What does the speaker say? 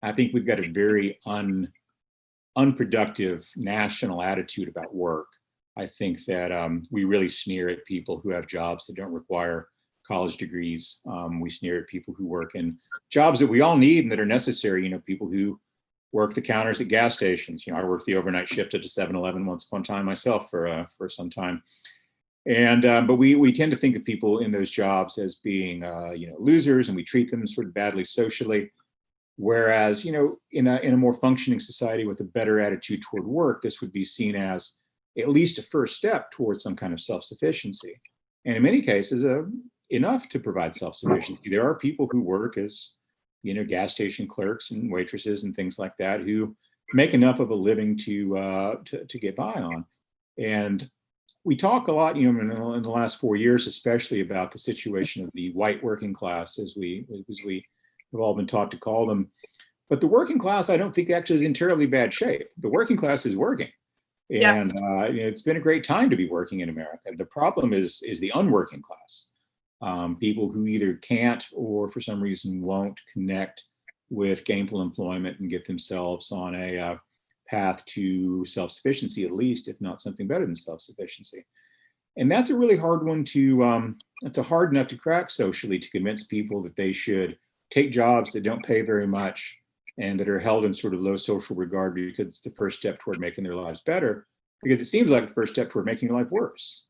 I think we've got a very unproductive national attitude about work. I think that we really sneer at people who have jobs that don't require college degrees. We sneer at people who work in jobs that we all need and that are necessary. You know, people who work the counters at gas stations. You know, I worked the overnight shift at a 7-Eleven once upon a time myself for some time. And but we tend to think of people in those jobs as being losers, and we treat them sort of badly socially. Whereas, you know, in a more functioning society with a better attitude toward work, this would be seen as at least a first step towards some kind of self-sufficiency. And in many cases, enough to provide self-sufficiency. There are people who work as, you know, gas station clerks and waitresses and things like that who make enough of a living to get by on. And we talk a lot, you know, in the last 4 years, especially about the situation of the white working class, as we have all been taught to call them. But the working class, I don't think actually is in terribly bad shape. The working class is working. And Yes. It's been a great time to be working in America. The problem is the unworking class. People who either can't or for some reason won't connect with gainful employment and get themselves on a path to self-sufficiency, at least, if not something better than self-sufficiency. And that's a really hard one it's a hard nut to crack socially, to convince people that they should take jobs that don't pay very much and that are held in sort of low social regard because it's the first step toward making their lives better, because it seems like the first step toward making your life worse.